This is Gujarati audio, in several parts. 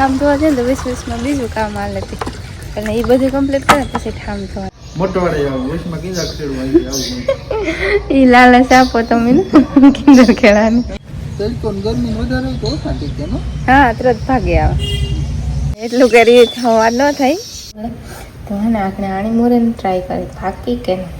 ઠામ ધોવા જાય ને તો 20-20 બીજું કામ હાલે તે એટલે એ બધું કમ્પ્લીટ કરે પછી ઠામ ધોવા મોટવાડે આવું 20માં કિંજર ખેડવા આવું એ લાલચ આપો તમે ને કિંજર ખેડાની તડકો ગરમી વધારે તો ઠીક છે ને હા તરત ભાગે આવે એટલું કરીએ થવા ન થાય તો હે ને આપણે આણી મોરેને ટ્રાય કરી થાકી કે નહીં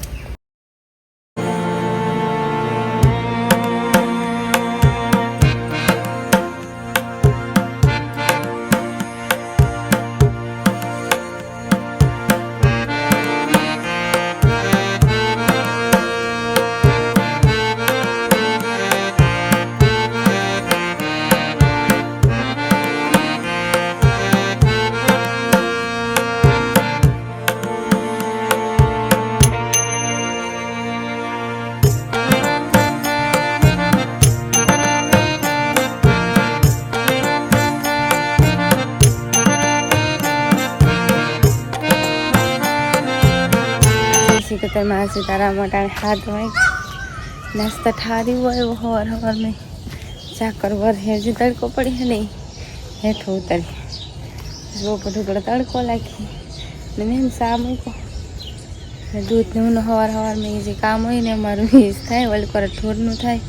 કતરમાં સીતારામ અટાણે હાથ હોય નાસ્તા ઠારી હોય હવાર હવાર મેં ચાકર વર હેજી તડકો પડી હે નહીં હેઠો ઉતરી જો બધું તડકો લાગી ને મેં સા મૂકો ને દૂધ ને હું હવાર હવાર મેં જે કામ હોય ને અમારું એ થાય વળી કરે ઢોરનું થાય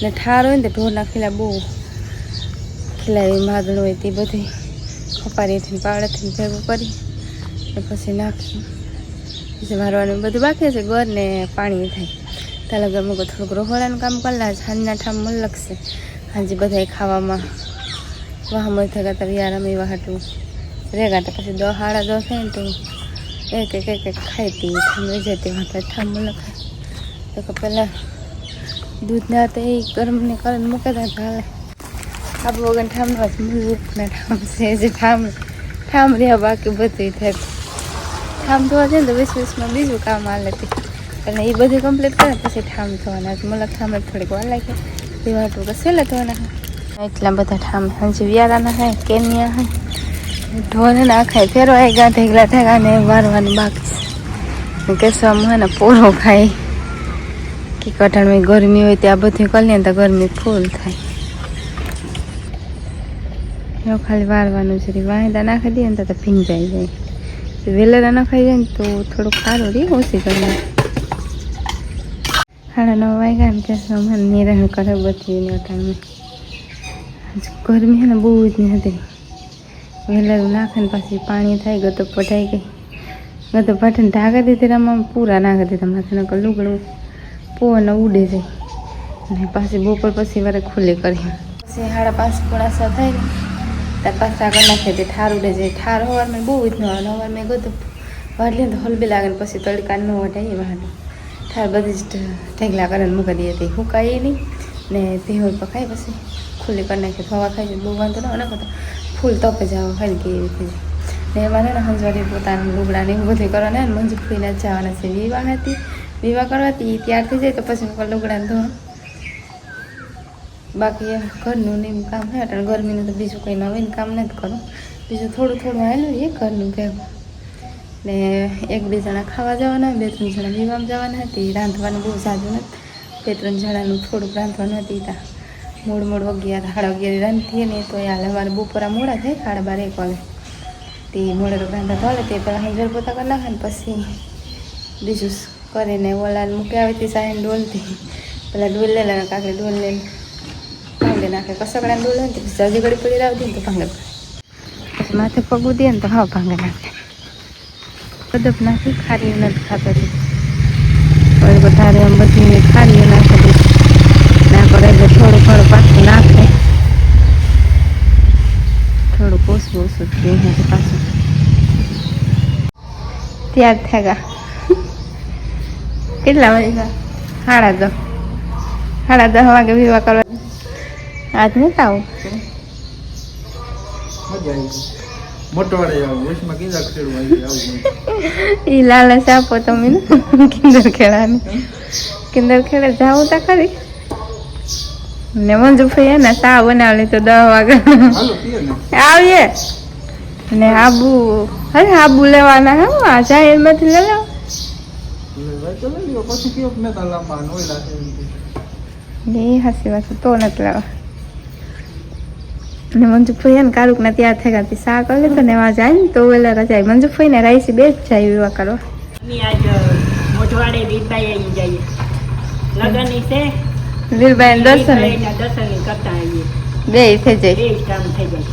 ને ઠાર હોય ને તો ઢોરના ખીલા બહુ ખીલાવી માદળ હોય તે બધી ખપારીથી પાવડાથી ભેગું કરી ને પછી નાખી પછી મારવાનું બધું બાકી છે ગોર ને પાણી થાય તાલા ઘરમાં થોડુંક રોહોળાનું કામ કરલા સાંજના ઠામ મને લગશે હાજી બધા ખાવામાં વાહમાં થયા તૈયાર અમે વાહટું રેગા તો પછી 10 સાડા 10 થાય ને તો એક ખાઈતી ઠામ રહી જતી વાંધો ઠામ મને લખાય તો પહેલાં દૂધ ના તો એ ગરમ ને કરીને મૂકે ત્યાં ચાલે આપ વગર ઠામનો જ મૂકના ઠામ છે જે ઠામ રહ્યા બાકી બધું થાય ઠામ ધોવા જાય ને તો 20-20માં બીજું કામ હાલે તે એટલે એ બધું કમ્પ્લીટ કરે પછી ઠામ ધોવાના મલક ઠામ થોડીક વાર લાગે તેવા ટૂંક સેલા ધોવાના એટલા બધા ઠામ સાંજે વ્યારાના હોય કેનિયા હોય ઢોર નાખાય ફેરો આવી ગયા ઢેગલા ઠેગા ને વારવાનું બાકી છે કેસવામાં હોય ને પોરો ખાય કે કઠાણમાં ગરમી હોય ત્યાં બધું કરી લે તો ગરમી ફૂલ થાય એવું ખાલી વારવાનું છે વાંદા નાખી દઈએ ને તો ભીંજાઈ જાય વેલેરા નખાઈ જાય ને તો થોડુંક સારું રહે ઓછી ગરમી 9:30 વાગ્યા ને ત્યાં મને નિરાણ કરે બધી અટાણમાં ગરમી છે ને બહુ જ નહીં હતી વેલેરું નાખે ને પાછી પાણી થાય ગતો પઢાઈ ગઈ ગતો પાઠીને ઢાંકી દીધી રમવા પૂરા નાખી દીધા માથે નકર લુગડું પવન ઉડે જાય અને પાછી બપોર પછી વારે ખુલ્લી કરી પછી 5:30 પોણા 6 થાય ને ત્યાં પાછા આગળ નાખી દે ઠાર ઉડે જાય ઠાર હવારમાં બહુ જ ન આવે હવાર મેં ગતું વાટલી તો હલબી લાગે ને પછી તડકા ન વટાય વાટું ઠાર બધી જ ઢેગલા કરીને મૂકી દઈએ તે હુકાય નહીં ને ભેહોર પકાય પછી ખુલ્લી કરી નાખી હવા ખાઈ જાય બહુ વાંધો ન કરતો ફૂલ તપે જાવ હલકી એવી થઈ જાય ને એમાં ને હંજવારી પોતાનું લુગડા ને એવું બધું કરવાના ને મંજુ ફૂઈને જ જવાના છે વિવાહ કરવાથી તૈયાર થઈ જાય તો પછી લુગડાને ધોવા બાકી ઘરનું ને કામ હોય એટલે ગરમીનું તો બીજું કંઈ નવીન કામ નથી કરું બીજું થોડું આવેલું એ ઘરનું ભેગું ને 1-2 જણા ખાવા જવાના 2-3 જણા વિવામાં જવાના હતી રાંધવાનું બહુ સાદું નથી 2-3 જણાનું થોડુંક રાંધવાનું હતી ત્યાં મોડ 11 સાડા 11 રાંધીએ ને તો હાલ અમારે બપોરા મોડા થાય 12:30 1 વાગે તે મોડે રાંધા ધોલે તે પહેલાં હંજર પોતા કરી નાખે ને પછી બીજું કરીને ઓલા મૂકી આવે તે સાહેબ ડોલતી પેલા ડોલ લે લે કાંકરી ડોલ લે ભાંગે નાખે કસકડા ડોલ ને પછી જાજી ઘડી પડી રાવતી ને તો ભાંગે પછી માથે પગું દે ને તો હા ભાંગે નાખે કદપ નાખી ખારી નથી ખાતો હતી વધારે આમ બધી ખારી નાખી દે ના કરે એટલે થોડું પાછું નાખે થોડુંક ઓછું થયું પાછું ત્યાર થયા કેટલા વાગ્યા 10:30 વાગે વિવાહ કરવા આજ નથી આવું મોટવાડે આવું 20માં કિંજર ખેડવા આવું એ લાલચ આપો તમે ને કિંજર ખેડાની કિંજર ખેડે જાવું તા ખરી ને મંજુ ભાઈ ને ચા બનાવલી તો 10 વાગે આવીએ ને આબુ લેવાના હે આ ચા એમાંથી લઈ લો એ હાસી વાત તો નથી લાવા અને મંજુફઈ ને કારુક ના ત્યાં થઈ ગયા શા કરી લેતો ને એમાં જાય ને તો વેલા જાય મંજુફઈ ને રાઈસી બે જ જાય વિવાહ કરવા. આજ મોઢવાડે રીતભાઈ આવી જઈએ લગન છે વીરબાઈ દર્શન દર્શન કરતા આવીએ બે થઈ જાય બે કામ થઈ જાય.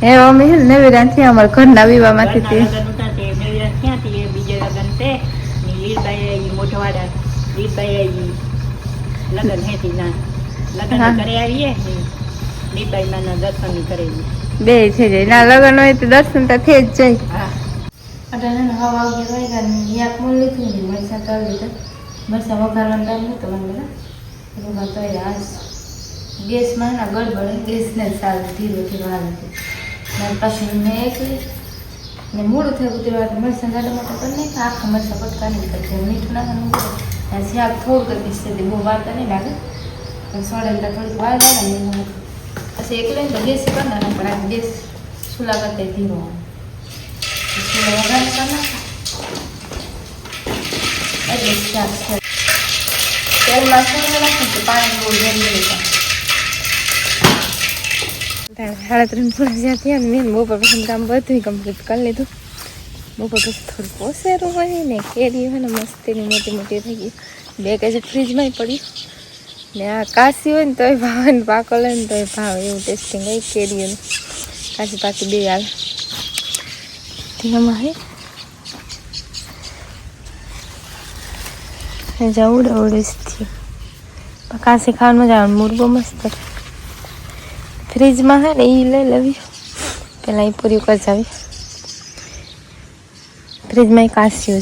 એ અમે છે ને નવીરાન થી અમારા ઘરના વિવાહ માંથી લગન હતા તે નવીરાત ક્યાંથી એ બીજે લગન છે ને લીલબાઈ આવી મોઢવાડા લીલબાઈ આવી લગન હેથી ના લગન કરે આવીએ ને લીલબાઈ માના દર્શન કરેલી બે થઈ જાય ના લગન હોય તો દર્શન તો થઈ જ જાય. હા અટાણે હવા વાગે રહી ગયા યાક મોલ લીધું ને મરસા તળ લીધા મરસા વઘારવાનું ટાઈમ નહોતો મને એમાં તો આજ ગેસમાં ના ગડબડ ગેસને સારું ધીરો ધીરો હાલ મારી પાસે મેં એકલી ને મોડું થયું તે વાર મરસા ગાડા મોટા કરી નાખે આખા મરસા પટકા નહીં કરશે મીઠું નાખવાનું શાક થોડું કરી દીધું તે બહુ વાર તો નહીં લાગે પણ સોડેલ તો થોડીક વાર લાગે ને પછી એકલે તો ગેસ કરી નાખે પણ આ ગેસ ચૂલા કરતા ધીરો તેલમાં નાખે પાણી બહુ જરૂરી સાડા 3 પૂરા જ્યાં થયા ને મેં બપોર પછી કામ બધું કમ્પ્લીટ કરી લીધું. બપોર પછી થોડુંક ઓસેરું હોય ને કેરી હોય ને મસ્તીની મોટી મોટી થઈ ગઈ 2 કેજી ફ્રીજમાં પડ્યું ને આ કાશી હોય ને તોય ભાવે ને પાકો લે ને તોય ભાવે એવું ટેસ્ટિંગ હોય કેરીઓનું કાશી પાકી બે આવે તેમાં હે જવું ઉડીશથી કાશી ખાવાનું મજા આવે મુરગો મસ્ત ફ્રીજમાં હે ને એ લઈ લેવી પહેલાં એ પૂરી કરી જાવી ફ્રીજમાં કાશી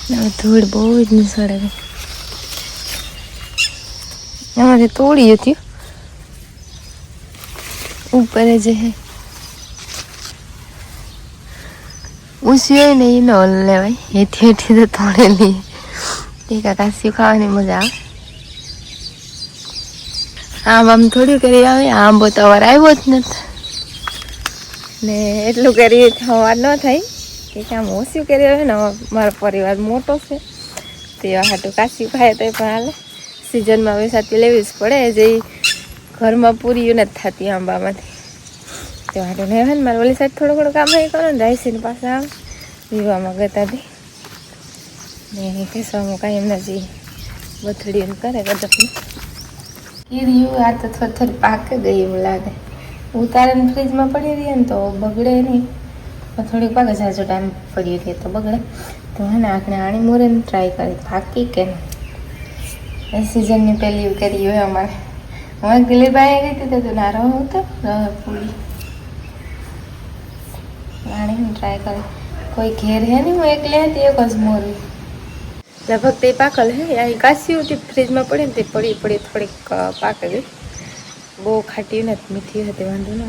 છે ધૂળ બહુ જ નિસળે ગઈ એમાંથી તોડી હતી ઉપર જે હે ઊંચી હોય ને એ ન લેવાય હેઠી હેઠી તો તોડેલી એ કાશી ખાવાની મજા આવે. આમ થોડી કરી આવે આંબો તો વાર આવ્યો જ નથી ને એટલું કરી વાર ન થાય કે આમ ઓછું કરી આવે ને મારો પરિવાર મોટો છે તે હાટું કાશી ખાય તો પણ હાલે સિઝનમાં વેસાતી લેવી જ પડે જે ઘરમાં પૂરી નથી થતી આંબામાંથી તે હાટું ને ને મારે ઓલી સાઈડ થોડું ઘણું કામ હોય કરો ને રાઈસીને પાસે આવે વિવામાં ગતા હતી ને કેસવામાં કાંઈ એમ નથી બથડી કરે ગદપની કીધું આ તો થોડી થોડી પાકે ગઈ એવું લાગે ઉતારીને ફ્રીજમાં પડી રહીએ ને તો બગડે નહીં થોડીક પાકે જાજો ટાઈમ પડી રહીએ તો બગડે તો હે ને આપણે આણી મોરેને ટ્રાય કરી પાકી કે એ સિઝનની પહેલી કરી હોય અમારે અમારે દિલીપભાઈ ગઈ હતી તો ના રહો હતો પૂરી આણીને ટ્રાય કરી કોઈ ઘેર હે નહીં હું એકલી હતી એક જ મોરી લગભગ તે પાકલ હે અહીં કાશી હતી ફ્રીજમાં પડી ને તે પડી થોડીક પાકે ગઈ બહુ ખાટી નથી મીઠી હતી વાંધો ન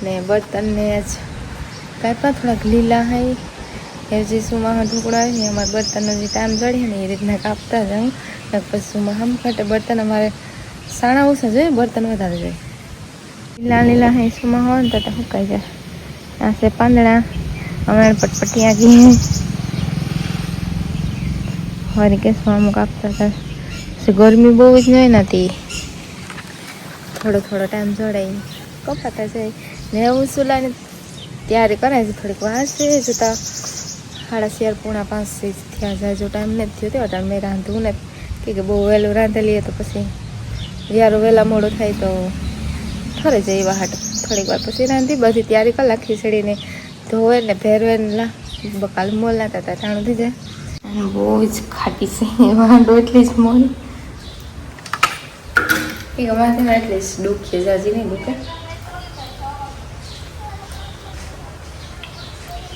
ને બર્તનને જ કાંઈ થોડાક લીલા હોય એ જે સુમાં ઢોકળા હોય ને અમારે બર્તનનો જે ટાઈમ જડે ને એ રીતના કાપતા જાઉં પછી સુમાં હમ ખાટે બર્તન અમારે સાણા ઓછા જોઈએ બર્તન વધારે જોઈએ લીલા લીલા હોય સુમાં હોય ને તો સુકાઈ જાય આ છે પાંદડા હમણાં પટપટી આગી વારી કેસમાં અમુક આપતા હતા પછી ગરમી બહુ જ નહીં નથી થોડો ટાઈમ જોડાય કપાતા જાય ને હું સુલાને તૈયારી કરે છે થોડીક વાર છે જતા 4:30-5 થયા જાય જો ટાઈમ નથી થયો તે મેં રાંધવું નથી કે બહુ વહેલું રાંધેલીએ તો પછી જ્યારે વહેલા મોડું થાય તો ઠરે જાય એવા હાટ થોડીક વાર પછી રાંધી બધી તૈયારી કલાક ખીચડીને ધોવે ને ભેરવે ને બકાલ મોલ નાતા હતા ટાણું થઈ જાય બહુ જ ખાટી છે વાંધો એટલી જ મોડી એ અમારે એટલે જ દુખીએ જાજી નહીં દુખે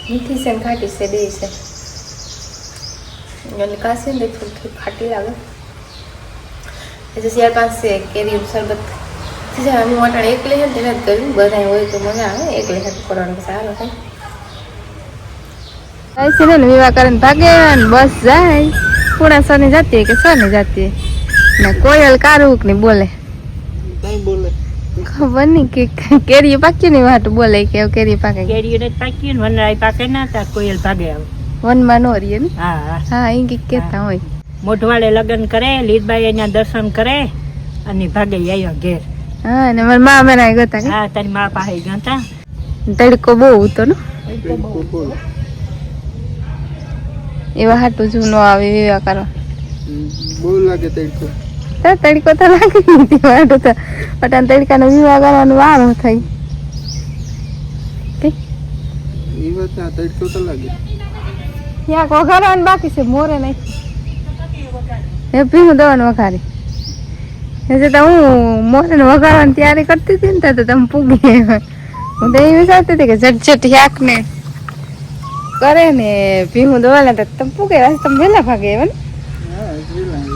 મીઠી છે ને ખાટી છે બે છે અને કાશી ને થોડી ખાટી લાગે એટલે 4-5 છે કેરી શરબત થઈ જાય હું અટાણે એકલી છે ને તેને જ કર્યું બધા હોય તો મજા આવે એકલી હાથ કરવાનું સારું થાય છે ને વિવાહ કરીને ભાગે ને બસ જાય પૂણા સની જતી કે સની જતી ને કોયલ કારુક ને બોલે ખબર નહીં કે કેરી પાક્યું ને વાટ બોલે કે કેરી પાકે કેરીઓ ને પાકી ને વનરાય પાકે ના તા કોયલ ભાગે આવે વનમાં નો રહીએ ને હા હા એ કે કેતા હોય મોઢવાડે લગ્ન કરે લીલબાઈ એના દર્શન કરે અને ભાગે આવ્યો ઘેર. હા ને મારા મા મને ગયો હતા કે હા તારી મા પાસે ગયા હતા. તડકો બહુ હતો ને એવા હાટું જૂનો આવે એવા કરો બહુ લાગે તડકો. તો તડકો તો લાગે નથી વાટું તો પટાણ તડકાનો વિવાહ કરવાનો વારો થઈ એ વાત ના તડકો તો લાગે. ત્યાં વઘારવાનું બાકી છે મોરે નહીં એ ભીનું દવાનું વઘારી એટલે તો હું મોરે વઘારવાની તૈયારી કરતી હતી ને તો તમે પૂગી હું તો એ વિચારતી હતી કે ઝટઝટ શાક ને કરે ને ભીનું દવા ને તમે પૂગે તમે વહેલા ભાગે એવા ને હા એટલી લાગે.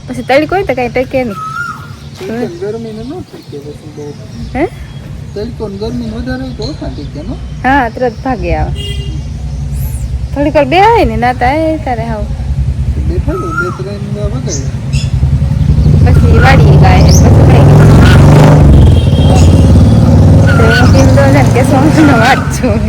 પછી તડકો હોય તો કઈ ટકે નહીં ગરમી ને ન થઈ ગયા પછી બહુ હે તડકો ને ગરમી વધારે હોય તો ઓછા થઈ ગયા. હા તરત ભાગે આવે થોડીક વાર બે હોય ને નાતા એ તારે હાવ બેઠા ને 2-3 વગાડ્યા. પછી વાડી ગાય પછી ખાઈ કે વાત છું